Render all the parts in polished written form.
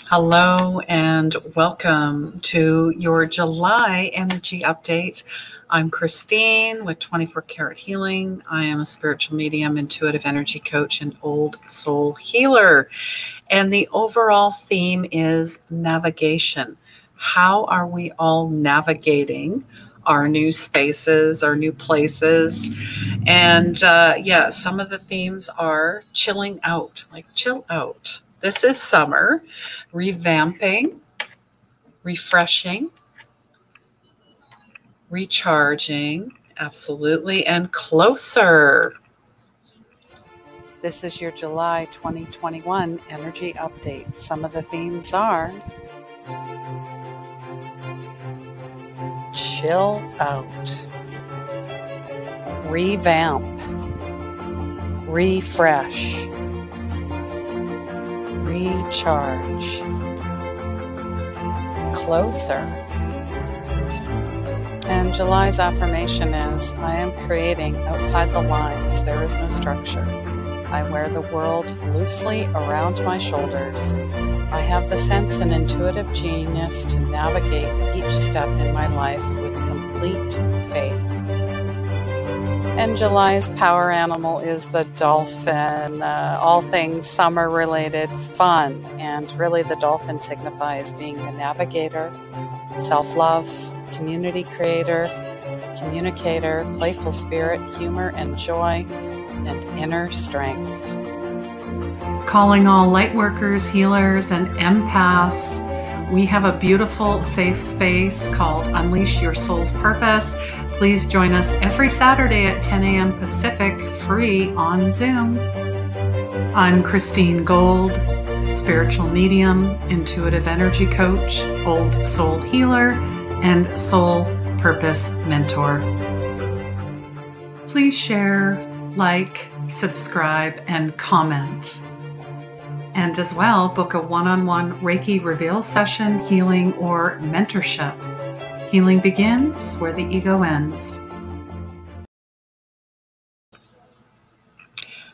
Hello and welcome to your July energy update. I'm Christine with 24 Karat Healing. I am a spiritual medium, intuitive energy coach, and old soul healer. And the overall theme is navigation. How are we all navigating our new spaces, our new places? And some of the themes are chilling out, like chill out. This is summer, revamping, refreshing, recharging, absolutely, and closer. This is your July 2021 energy update. Some of the themes are chill out, revamp, refresh, recharge, closer. And July's affirmation is, I am creating outside the lines. There is no structure. I wear the world loosely around my shoulders. I have the sense and intuitive genius to navigate each step in my life with complete faith. And July's power animal is the dolphin, all things summer related fun. And really the dolphin signifies being the navigator, self-love, community creator, communicator, playful spirit, humor and joy, and inner strength. Calling all light workers, healers, and empaths. We have a beautiful, safe space called Unleash Your Soul's Purpose. Please join us every Saturday at 10 a.m. Pacific, free on Zoom. I'm Christine Gold, spiritual medium, intuitive energy coach, old soul healer, and soul purpose mentor. Please share, like, subscribe, and comment. And as well, book a one-on-one Reiki reveal session, healing, or mentorship. Healing begins where the ego ends.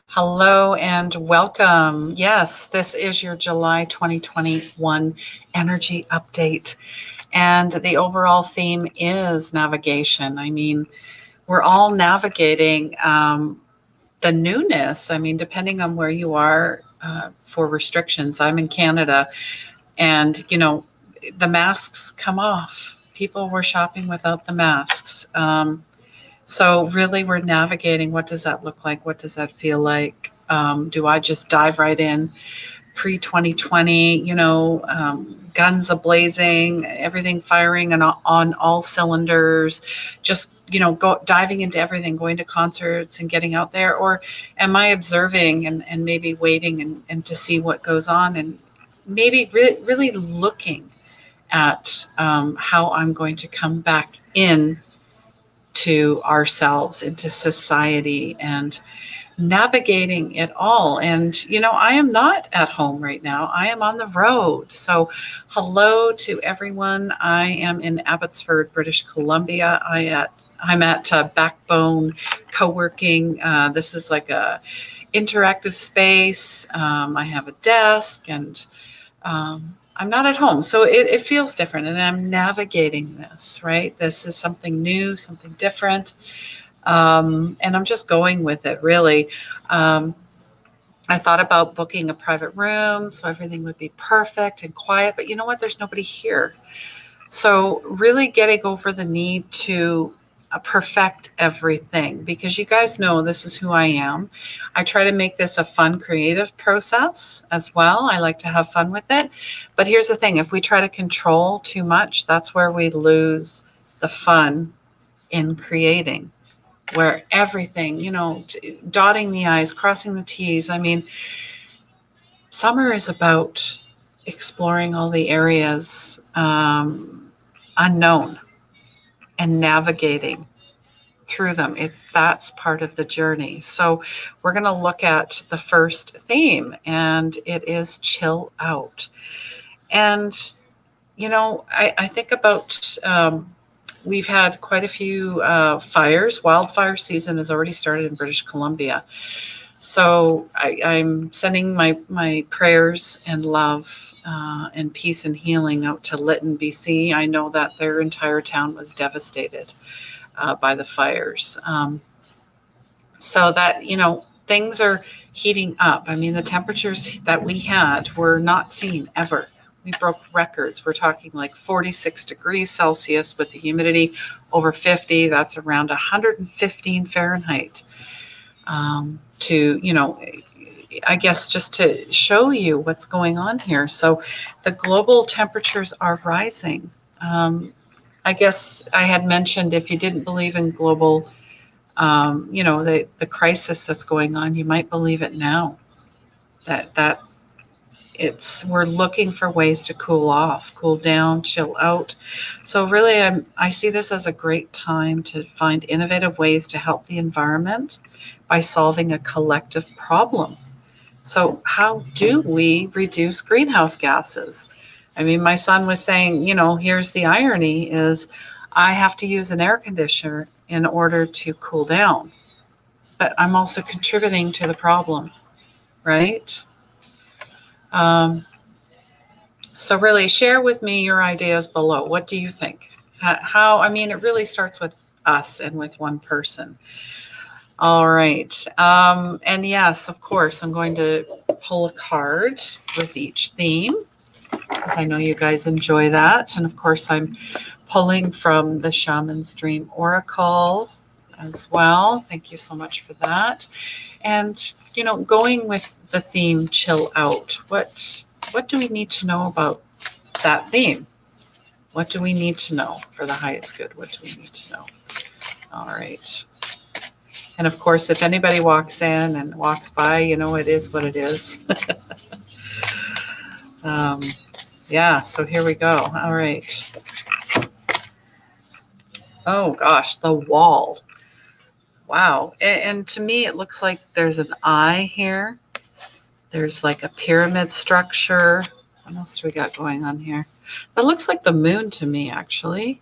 Hello and welcome. Yes, this is your July 2021 energy update. And the overall theme is navigation. I mean, we're all navigating the newness. I mean, depending on where you are for restrictions. I'm in Canada and, the masks come off. People were shopping without the masks. So really we're navigating, what does that look like? What does that feel like? Do I just dive right in pre-2020, guns a-blazing, everything firing on all cylinders, just, diving into everything, going to concerts and getting out there? Or am I observing and maybe waiting and to see what goes on and maybe really looking at how I'm going to come back in to ourselves, into society, and navigating it all. And, I am not at home right now. I am on the road. So hello to everyone. I am in Abbotsford, British Columbia. I'm at Backbone Co-working. This is like a interactive space. I have a desk and I'm not at home. So it feels different, and I'm navigating this, right? This is something new, something different. And I'm just going with it, really. I thought about booking a private room so everything would be perfect and quiet, but you know what? There's nobody here. So really getting over the need to perfect everything, because you guys know this is who I am. I try to make this a fun, creative process as well. I like to have fun with it. But here's the thing. If we try to control too much, that's where we lose the fun in creating, where everything, dotting the I's, crossing the T's. I mean, summer is about exploring all the areas unknown and navigating through them. That's part of the journey. So we're going to look at the first theme, and it is chill out. And, I think about, we've had quite a few fires. Wildfire season has already started in British Columbia. So I'm sending my prayers and love and peace and healing out to Lytton, BC. I know that their entire town was devastated by the fires. So that, things are heating up. I mean, the temperatures that we had were not seen ever. We broke records. We're talking like 46 degrees Celsius with the humidity over 50. That's around 115 Fahrenheit. I guess just to show you what's going on here. So the global temperatures are rising. I guess I had mentioned, if you didn't believe in global, the crisis that's going on, you might believe it now. That we're looking for ways to cool off, cool down, chill out. So really, I see this as a great time to find innovative ways to help the environment by solving a collective problem. So how do we reduce greenhouse gases? I mean, my son was saying, here's the irony is I have to use an air conditioner in order to cool down, but I'm also contributing to the problem, right? So really share with me your ideas below. What do you think? It really starts with us and with one person. All right. And yes, of course, I'm going to pull a card with each theme because I know you guys enjoy that. And of course, I'm pulling from the Shaman's Dream Oracle as well. Thank you so much for that. And, going with the theme, chill out. What do we need to know about that theme? What do we need to know for the highest good? What do we need to know? All right. And of course, if anybody walks in and walks by, it is what it is. So here we go. All right. Oh gosh, the wall. Wow. And to me, it looks like there's an eye here. There's like a pyramid structure. What else do we got going on here? It looks like the moon to me, actually.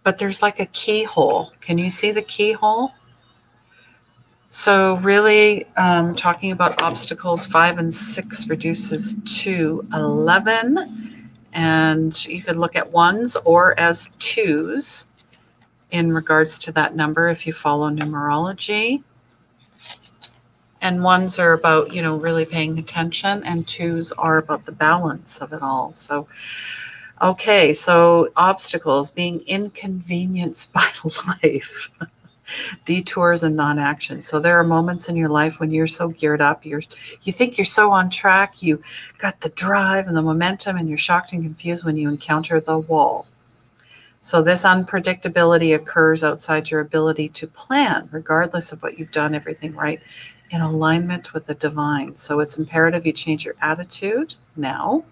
But there's like a keyhole. Can you see the keyhole? So really, talking about obstacles, 5 and 6 reduces to 11. And you could look at ones or as twos in regards to that number if you follow numerology. And ones are about, really paying attention, and twos are about the balance of it all. So, okay, so obstacles, being inconvenienced by life. Detours and non-action. So there are moments in your life when you're so geared up, you think you're so on track, you got the drive and the momentum, and you're shocked and confused when you encounter the wall. So this unpredictability occurs outside your ability to plan, regardless of what you've done, everything right, in alignment with the divine. So it's imperative you change your attitude now.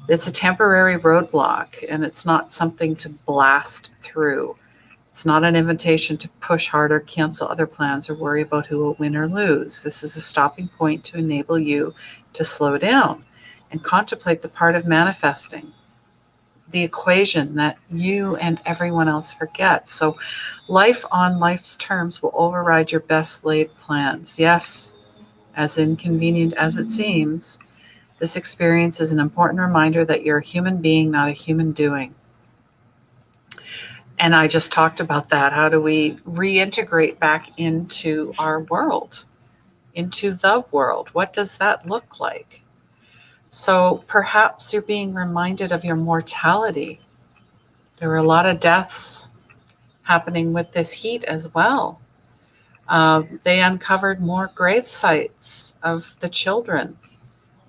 It's a temporary roadblock, and it's not something to blast through. It's not an invitation to push harder, cancel other plans, or worry about who will win or lose. This is a stopping point to enable you to slow down and contemplate the part of manifesting, the equation that you and everyone else forget. So life on life's terms will override your best laid plans. Yes, as inconvenient as it seems, this experience is an important reminder that you're a human being, not a human doing. And I just talked about that. How do we reintegrate back into our world, into the world? What does that look like? So perhaps you're being reminded of your mortality. There were a lot of deaths happening with this heat as well. They uncovered more grave sites of the children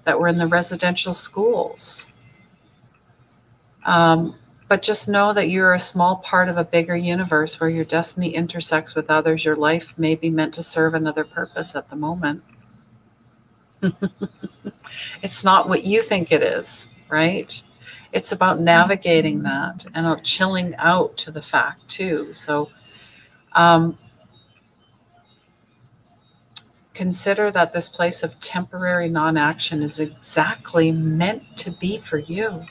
that were in the residential schools. But just know that you're a small part of a bigger universe where your destiny intersects with others. Your life may be meant to serve another purpose at the moment. It's not what you think it is, right? It's about navigating that and chilling out to the fact too. So consider that this place of temporary non-action is exactly meant to be for you.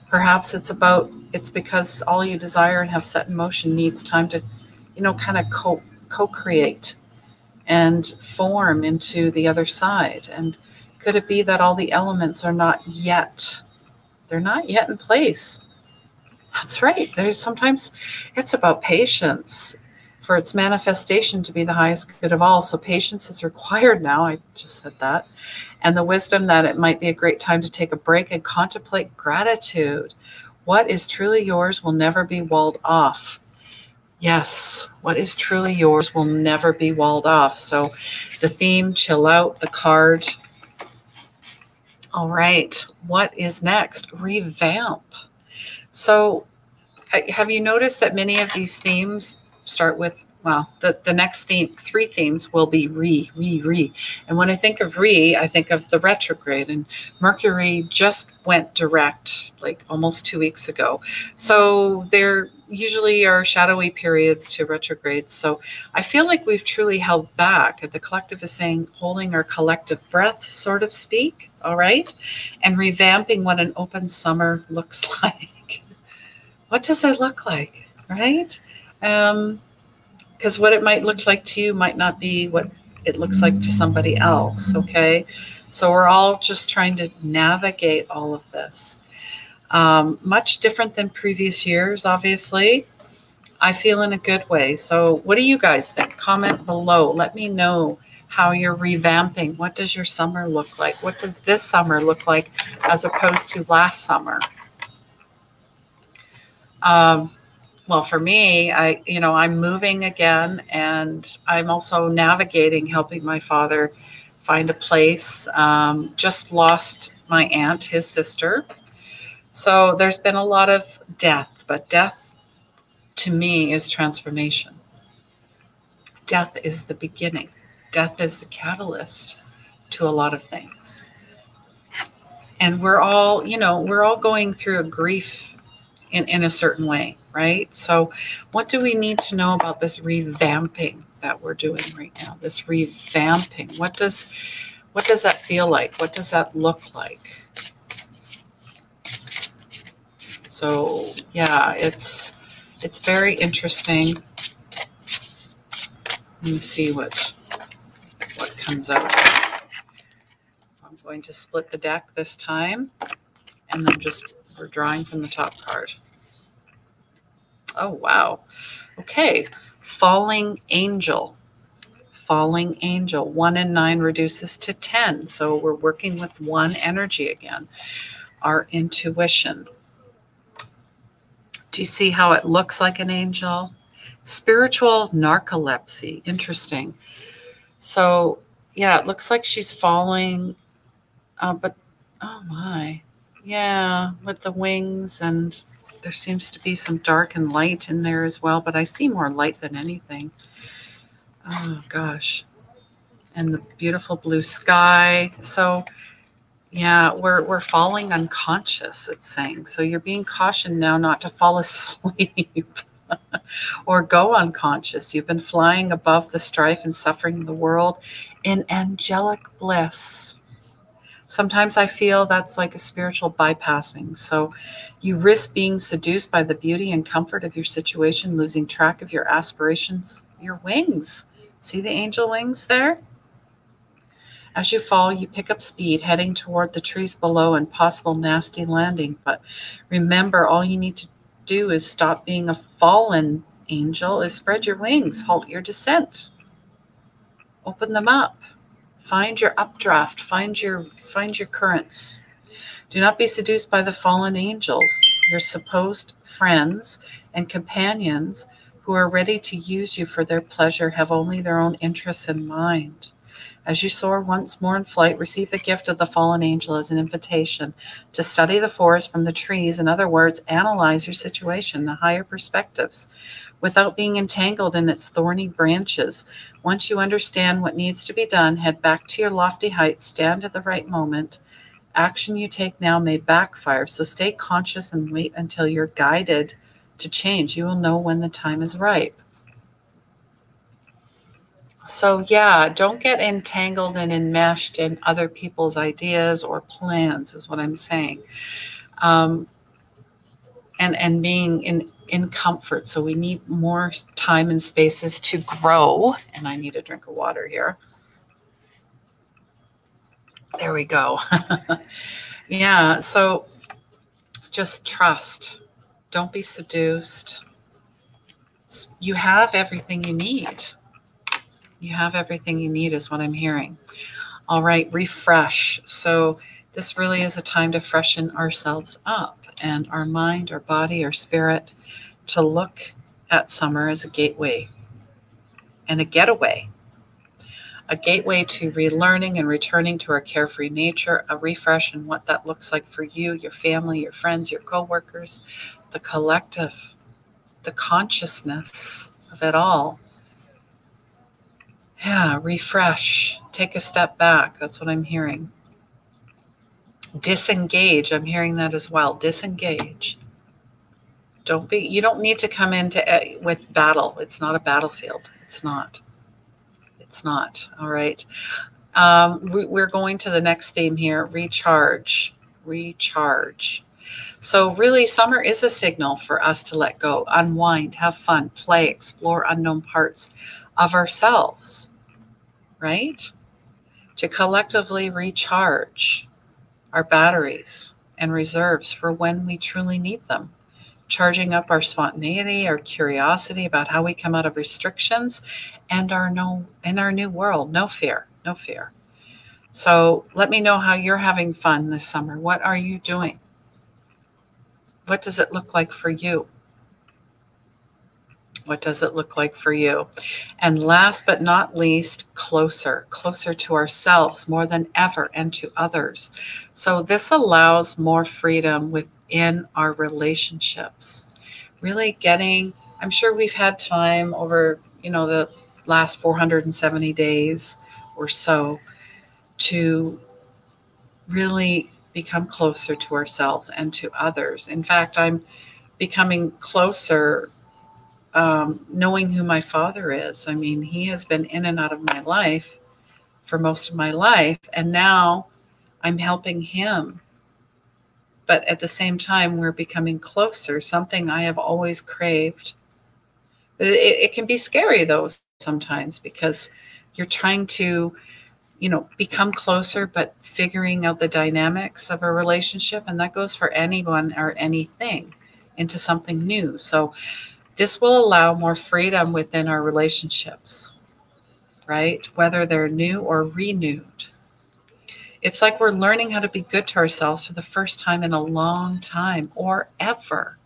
Perhaps it's because all you desire and have set in motion needs time to, kind of co-create and form into the other side. And Could it be that all the elements are not yet, they're not yet in place? That's right. There's sometimes it's about patience for its manifestation to be the highest good of all. So patience is required now. I just said that. And the wisdom that it might be a great time to take a break and contemplate gratitude. What is truly yours will never be walled off. Yes, what is truly yours will never be walled off. So the theme, chill out, the card. All right, what is next? Revamp. So have you noticed that many of these themes start with, well, the next theme, 3 themes will be re. And when I think of re, I think of the retrograde, and Mercury just went direct like almost 2 weeks ago. So there usually are shadowy periods to retrograde. So I feel like we've truly held back. The collective is saying, holding our collective breath, sort of speak, all right? And revamping what an open summer looks like. What does it look like, right? Because what it might look like to you might not be what it looks like to somebody else, okay? So we're all just trying to navigate all of this. Much different than previous years, obviously. I feel in a good way. So what do you guys think? Comment below. Let me know how you're revamping. What does your summer look like? What does this summer look like as opposed to last summer? Well, for me, I'm moving again, and I'm also navigating, helping my father find a place. Just lost my aunt, his sister. So there's been a lot of death, but death to me is transformation. Death is the beginning. Death is the catalyst to a lot of things. And we're all going through a grief in a certain way, right? So what do we need to know about this revamping that we're doing right now? This revamping. What does that feel like? What does that look like? So yeah, it's very interesting. Let me see what comes out. I'm going to split the deck this time, and then we're drawing from the top card. Oh, wow. Okay. Falling angel. Falling angel. 1 and 9 reduces to 10. So we're working with 1 energy again. Our intuition. Do you see how it looks like an angel? Spiritual narcolepsy. Interesting. So, yeah, it looks like she's falling, but, oh my. Yeah, with the wings, and there seems to be some dark and light in there as well, but I see more light than anything. Oh, gosh. And the beautiful blue sky. So, yeah, we're falling unconscious, it's saying. So you're being cautioned now not to fall asleep or go unconscious. You've been flying above the strife and suffering of the world in angelic bliss. Sometimes I feel that's like a spiritual bypassing. So you risk being seduced by the beauty and comfort of your situation, losing track of your aspirations, your wings. See the angel wings there? As you fall, you pick up speed, heading toward the trees below and possible nasty landing. But remember, all you need to do is stop being a fallen angel, is spread your wings, halt your descent, open them up, find your updraft, find your currents. Do not be seduced by the fallen angels, your supposed friends and companions who are ready to use you for their pleasure, have only their own interests in mind. As you soar once more in flight, receive the gift of the fallen angel as an invitation to study the forest from the trees. In other words, analyze your situation, the higher perspectives, without being entangled in its thorny branches. Once you understand what needs to be done, head back to your lofty heights, stand at the right moment. Action you take now may backfire, so stay conscious and wait until you're guided to change. You will know when the time is ripe. So yeah, don't get entangled and enmeshed in other people's ideas or plans, is what I'm saying. And being in comfort. So we need more time and spaces to grow. And I need a drink of water here. There we go. Yeah, so just trust. Don't be seduced. You have everything you need. You have everything you need is what I'm hearing. All right, refresh. So this really is a time to freshen ourselves up and our mind, our body, our spirit, to look at summer as a gateway and a getaway. A gateway to relearning and returning to our carefree nature, a refresh in what that looks like for you, your family, your friends, your coworkers, the collective, the consciousness of it all. Yeah, refresh. Take a step back. That's what I'm hearing. Disengage. I'm hearing that as well. Disengage. You don't need to come into with battle. It's not a battlefield. It's not. All right. We're going to the next theme here. Recharge. So really, summer is a signal for us to let go, unwind, have fun, play, explore unknown parts of ourselves, right? To collectively recharge our batteries and reserves for when we truly need them. Charging up our spontaneity, our curiosity about how we come out of restrictions and in our new world. No fear. So let me know how you're having fun this summer. What are you doing? What does it look like for you? What does it look like for you? And last but not least, closer to ourselves more than ever and to others. So this allows more freedom within our relationships. Really I'm sure we've had time over, the last 470 days or so to really become closer to ourselves and to others. In fact, I'm becoming closer knowing who my father is. I mean, he has been in and out of my life for most of my life, and now I'm helping him. But at the same time, we're becoming closer, something I have always craved. But it can be scary, though, sometimes, because you're trying to, become closer, but figuring out the dynamics of a relationship, and that goes for anyone or anything, into something new. So this will allow more freedom within our relationships, right? Whether they're new or renewed. It's like we're learning how to be good to ourselves for the first time in a long time or ever.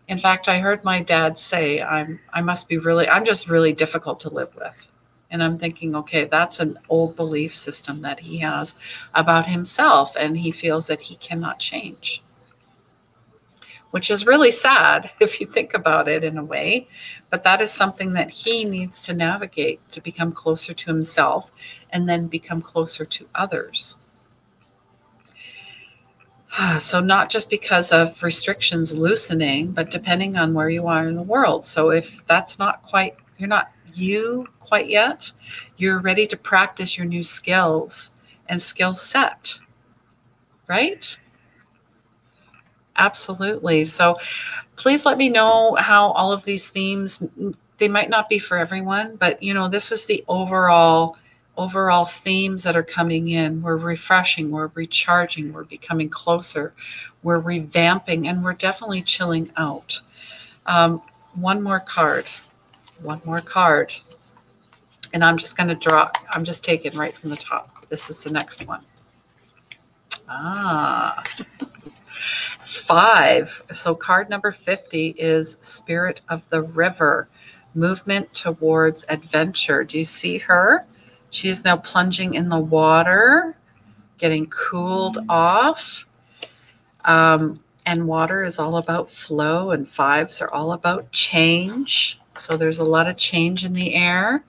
In fact, I heard my dad say, I'm just really difficult to live with. And I'm thinking, okay, that's an old belief system that he has about himself, and he feels that he cannot change. Which is really sad if you think about it in a way, but that is something that he needs to navigate to become closer to himself and then become closer to others. So not just because of restrictions loosening, but depending on where you are in the world. So if that's you're not you quite yet, you're ready to practice your new skills and skill set, right? Absolutely. So please let me know how all of these themes, they might not be for everyone, but this is the overall themes that are coming in. We're refreshing, we're recharging, we're becoming closer, we're revamping, and we're definitely chilling out. One more card. And I'm just going to I'm just taking right from the top. This is the next one. 5. So card number 50 is Spirit of the River, movement towards adventure. Do you see her? She is now plunging in the water, getting cooled off. And water is all about flow, and 5s are all about change. So there's a lot of change in the air.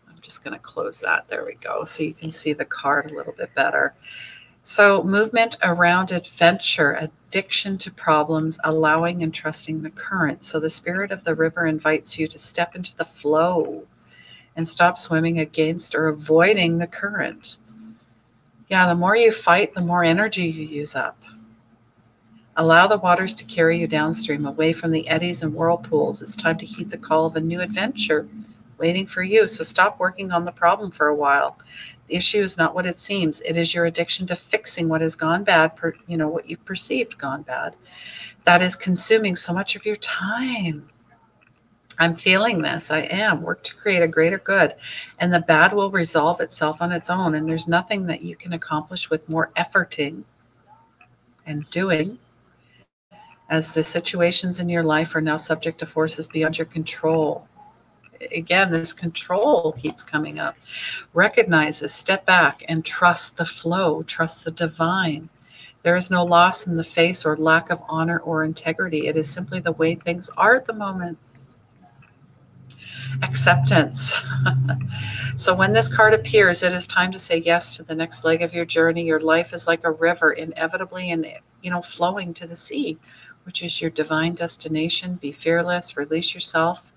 I'm just going to close that. There we go. So you can see the card a little bit better. So movement around adventure, addiction to problems, allowing and trusting the current. So the Spirit of the River invites you to step into the flow and stop swimming against or avoiding the current. Yeah, the more you fight, the more energy you use up. Allow the waters to carry you downstream, away from the eddies and whirlpools. It's time to heed the call of a new adventure waiting for you. So stop working on the problem for a while. issue is not what it seems. It is your addiction to fixing what has gone bad, what you perceived gone bad. That is consuming so much of your time. I'm feeling this. I am. Work to create a greater good. And the bad will resolve itself on its own. And there's nothing that you can accomplish with more efforting and doing, as the situations in your life are now subject to forces beyond your control. Again, this control keeps coming up. Recognize this, step back, and trust the flow, trust the divine. There is no loss in the face or lack of honor or integrity. It is simply the way things are at the moment. Acceptance. So when this card appears, it is time to say yes to the next leg of your journey. Your life is like a river, inevitably and flowing to the sea, which is your divine destination. Be fearless, release yourself.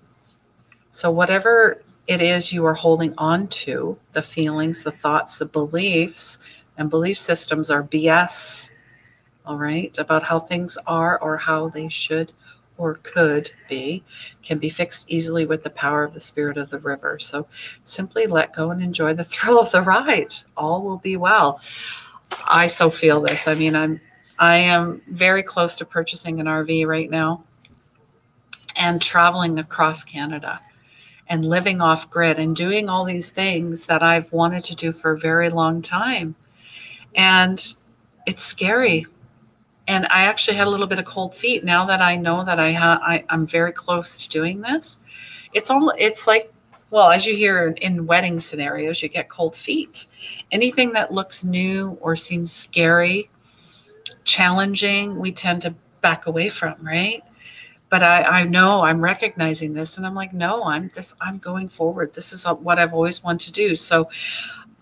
So whatever it is you are holding on to, the feelings, the thoughts, the beliefs, and belief systems are BS, all right, about how things are or how they should or could be, can be fixed easily with the power of the spirit of the river. So simply let go and enjoy the thrill of the ride. All will be well. I so feel this. I mean, I am very close to purchasing an RV right now and traveling across Canada and living off grid and doing all these things that I've wanted to do for a very long time. And it's scary. And I actually had a little bit of cold feet now that I know that I'm very close to doing this. It's like, well, as you hear in wedding scenarios, you get cold feet. Anything that looks new or seems scary, challenging, we tend to back away from, right? But I know I'm recognizing this, and I'm like, no, I'm going forward. This is what I've always wanted to do. So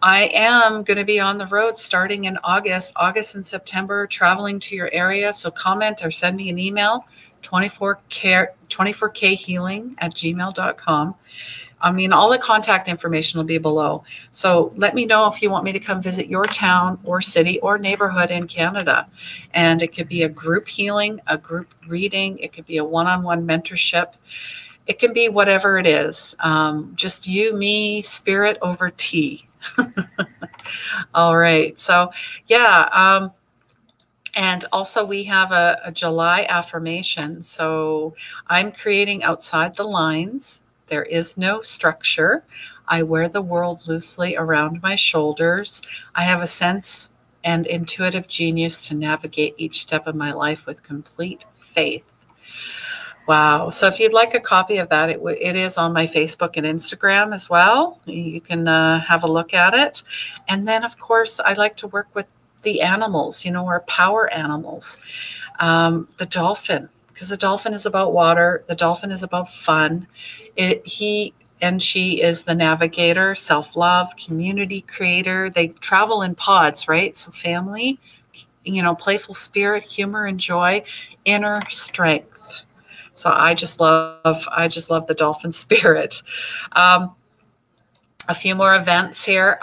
I am going to be on the road starting in August and September, traveling to your area. So comment or send me an email, 24khealing@gmail.com. I mean, all the contact information will be below. So let me know if you want me to come visit your town or city or neighborhood in Canada. And it could be a group healing, a group reading. It could be a one-on-one mentorship. It can be whatever it is. Just you, me, spirit over tea. All right. So, yeah. And also we have a July affirmation. So I'm creating outside the lines. There is no structure. I wear the world loosely around my shoulders. I have a sense and intuitive genius to navigate each step of my life with complete faith. Wow. So if you'd like a copy of that, it is on my Facebook and Instagram as well. You can have a look at it. And then, of course, I like to work with the animals, our power animals. The dolphin, because the dolphin is about water. The dolphin is about fun. He and she is the navigator, self-love, community creator. They travel in pods, right? So family, playful spirit, humor and joy, inner strength. So I just love the dolphin spirit. A few more events here.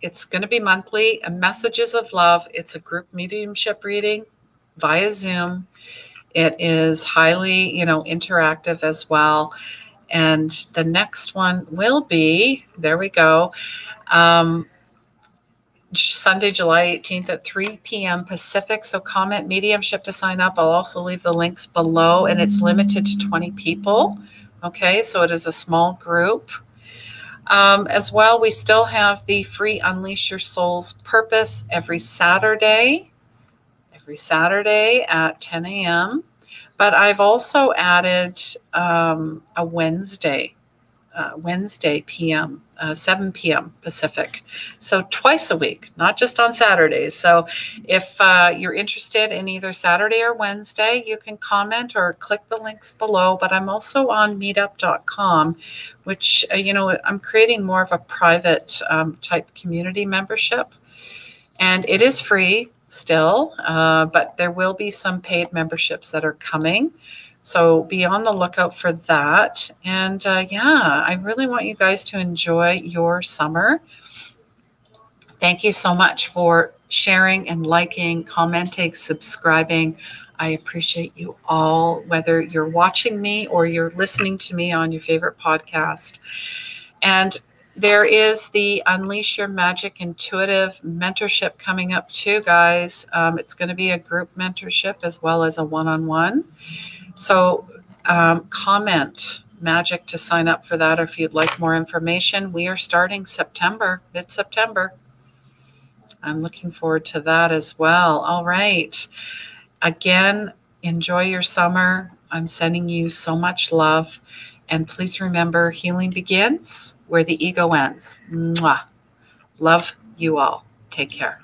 It's going to be monthly, Messages of Love. It's a group mediumship reading via Zoom. It is highly, interactive as well. And the next one will be, there we go, Sunday, July 18th at 3 p.m. Pacific. So comment mediumship to sign up. I'll also leave the links below, and it's limited to 20 people. Okay, so it is a small group. As well, we still have the free Unleash Your Soul's Purpose every Saturday at 10 a.m. But I've also added a Wednesday p.m., 7 p.m. Pacific. So twice a week, not just on Saturdays. So if you're interested in either Saturday or Wednesday, you can comment or click the links below. But I'm also on meetup.com, which, I'm creating more of a private type community membership. And it is free still, but there will be some paid memberships that are coming. So be on the lookout for that. And I really want you guys to enjoy your summer. Thank you so much for sharing and liking, commenting, subscribing. I appreciate you all, whether you're watching me or you're listening to me on your favorite podcast. And There is the Unleash Your Magic Intuitive Mentorship coming up too, guys. It's going to be a group mentorship as well as a one-on-one. So comment magic to sign up for that, or if you'd like more information. We are starting September, mid-September. I'm looking forward to that as well. All right. Again, enjoy your summer. I'm sending you so much love. And please remember, healing begins where the ego ends. Mwah. Love you all. Take care.